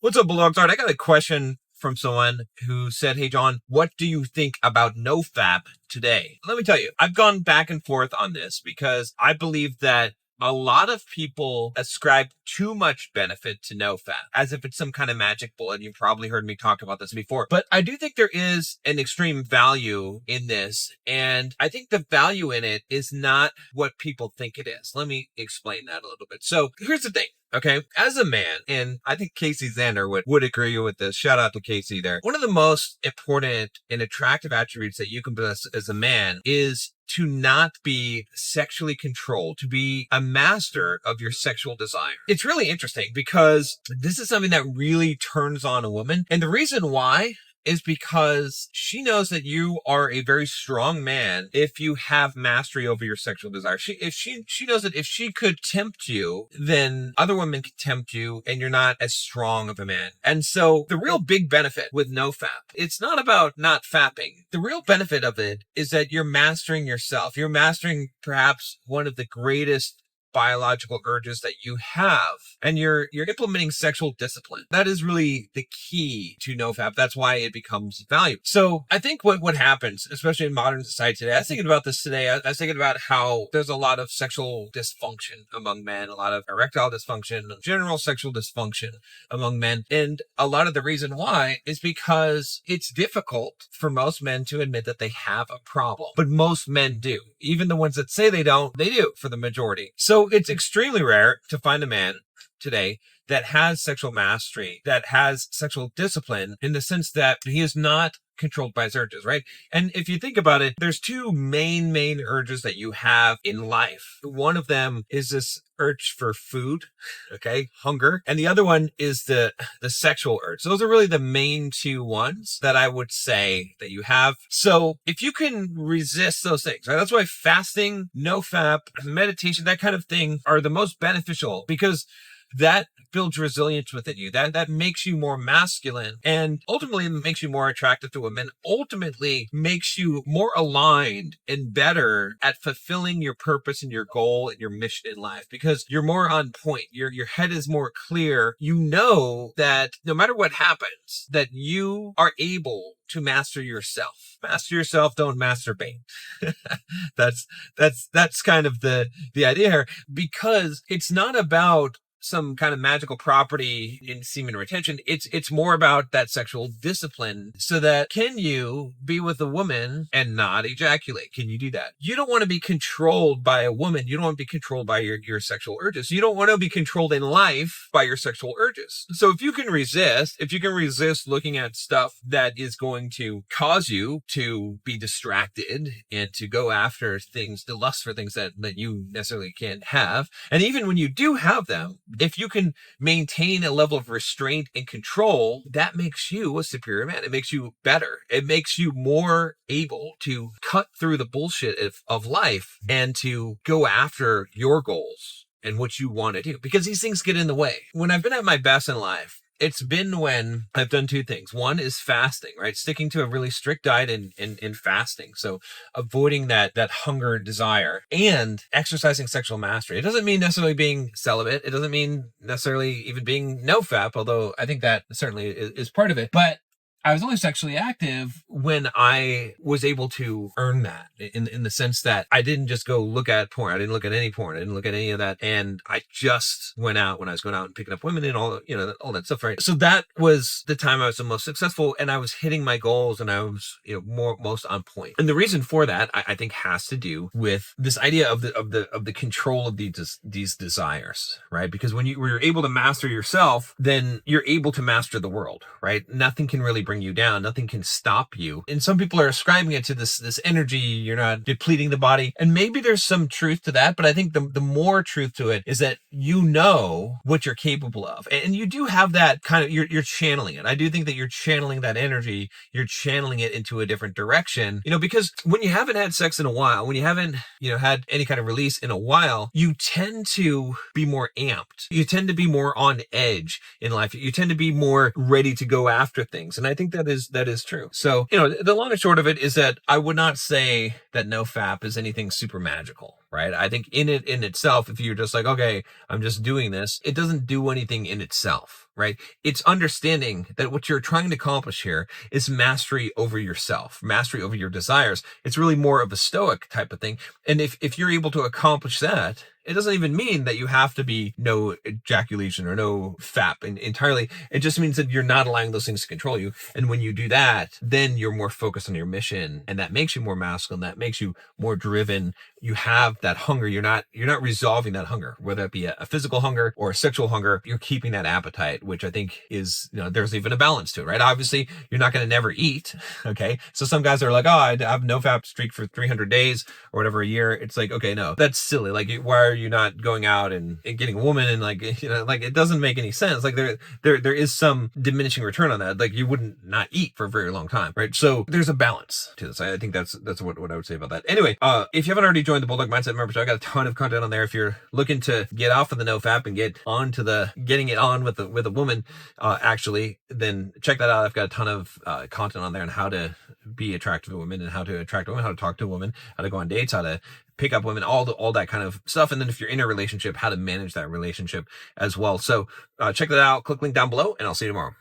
What's up, Bulldog? I got a question from someone who said, "Hey, John, what do you think about NOFAP today?" Let me tell you, I've gone back and forth on this because I believe that a lot of people ascribe too much benefit to NoFap as if it's some kind of magic bullet. You've probably heard me talk about this before, but I do think there is an extreme value in this. And I think the value in it is not what people think it is. Let me explain that a little bit. So here's the thing. Okay. As a man, and I think Casey Zander would agree with this. Shout out to Casey there. One of the most important and attractive attributes that you can possess as a man is to not be sexually controlled, to be a master of your sexual desire. It's really interesting because this is something that really turns on a woman. And the reason why is because she knows that you are a very strong man if you have mastery over your sexual desire. She knows that if she could tempt you, then other women can tempt you and you're not as strong of a man. And so the real big benefit with NoFap, it's not about not fapping. The real benefit of it is that you're mastering yourself. You're mastering perhaps one of the greatest biological urges that you have, and you're implementing sexual discipline. That is really the key to NoFap. That's why it becomes valuable. So I think what happens, especially in modern society today, I was thinking about this today. I was thinking about how there's a lot of sexual dysfunction among men, a lot of erectile dysfunction, general sexual dysfunction among men. And a lot of the reason why is because it's difficult for most men to admit that they have a problem. But most men do. Even the ones that say they don't, they do for the majority. So it's extremely rare to find a man today that has sexual mastery, that has sexual discipline in the sense that he is not controlled by his urges, right? And if you think about it, there's two main urges that you have in life. One of them is this urge for food, okay, hunger, and the other one is the sexual urge. So those are really the main two ones that I would say that you have. So if you can resist those things, right? That's why fasting, NoFap, meditation, that kind of thing are the most beneficial, because that builds resilience within you. That makes you more masculine, and ultimately makes you more attractive to women, ultimately makes you more aligned and better at fulfilling your purpose and your goal and your mission in life, because you're more on point. Your head is more clear. You know that no matter what happens, that you are able to master yourself. Master yourself, don't masturbate. That's kind of the idea here, because it's not about some kind of magical property in semen retention. It's more about that sexual discipline, so that can you be with a woman and not ejaculate? Can you do that? You don't want to be controlled by a woman. You don't want to be controlled by your sexual urges. You don't want to be controlled in life by your sexual urges. So if you can resist looking at stuff that is going to cause you to be distracted and to go after things, to lust for things that you necessarily can't have, and even when you do have them, if you can maintain a level of restraint and control, that makes you a superior man. It makes you better. It makes you more able to cut through the bullshit of life and to go after your goals and what you want to do, because these things get in the way. When I've been at my best in life, it's been when I've done two things. One is fasting, right? Sticking to a really strict diet in fasting. So avoiding that hunger desire, and exercising sexual mastery. It doesn't mean necessarily being celibate. It doesn't mean necessarily even being NoFap, although I think that certainly is part of it. But I was only sexually active when I was able to earn that, in the sense that I didn't just go look at porn. I didn't look at any porn. I didn't look at any of that. And I just went out when I was going out and picking up women and all that stuff, right? So that was the time I was the most successful, and I was hitting my goals, and I was, most on point. And the reason for that, I think, has to do with this idea of the control of these desires, right? Because when you're able to master yourself, then you're able to master the world, right? Nothing can really bring you down. Nothing can stop you. And some people are ascribing it to this energy. You're not depleting the body. And maybe there's some truth to that, but I think the more truth to it is that you know what you're capable of. And you do have that kind of, you're channeling it. I do think that you're channeling that energy. You're channeling it into a different direction, because when you haven't had sex in a while, when you haven't, had any kind of release in a while, you tend to be more amped. You tend to be more on edge in life. You tend to be more ready to go after things. And I think that is true. So, the long and short of it is that I would not say that NoFap is anything super magical, right? I think in itself, if you're just like, okay, I'm just doing this, it doesn't do anything in itself, right? It's understanding that what you're trying to accomplish here is mastery over yourself, mastery over your desires. It's really more of a stoic type of thing. And if you're able to accomplish that, it doesn't even mean that you have to be no ejaculation or no FAP entirely. It just means that you're not allowing those things to control you. And when you do that, then you're more focused on your mission, and that makes you more masculine. That makes you more driven. You have that hunger. You're not resolving that hunger, whether it be a physical hunger or a sexual hunger. You're keeping that appetite, which I think is, there's even a balance to it, right? Obviously, you're not going to never eat. Okay. So some guys are like, oh, I have no FAP streak for 300 days or whatever, a year. It's like, okay, no, that's silly. Like, why are you not going out and getting a woman? And like, like, it doesn't make any sense. Like there is some diminishing return on that. Like, you wouldn't not eat for a very long time, right? So there's a balance to this. I think that's what I would say about that. Anyway, if you haven't already joined the Bulldog Mindset membership, I got a ton of content on there. If you're looking to get off of the NoFap and get on to getting it on with a woman, actually, then check that out. I've got a ton of content on there on how to be attractive to women and how to attract women, how to talk to women, how to go on dates, how to pick up women, all that kind of stuff. And then if you're in a relationship, how to manage that relationship as well. So check that out. Click link down below, and I'll see you tomorrow.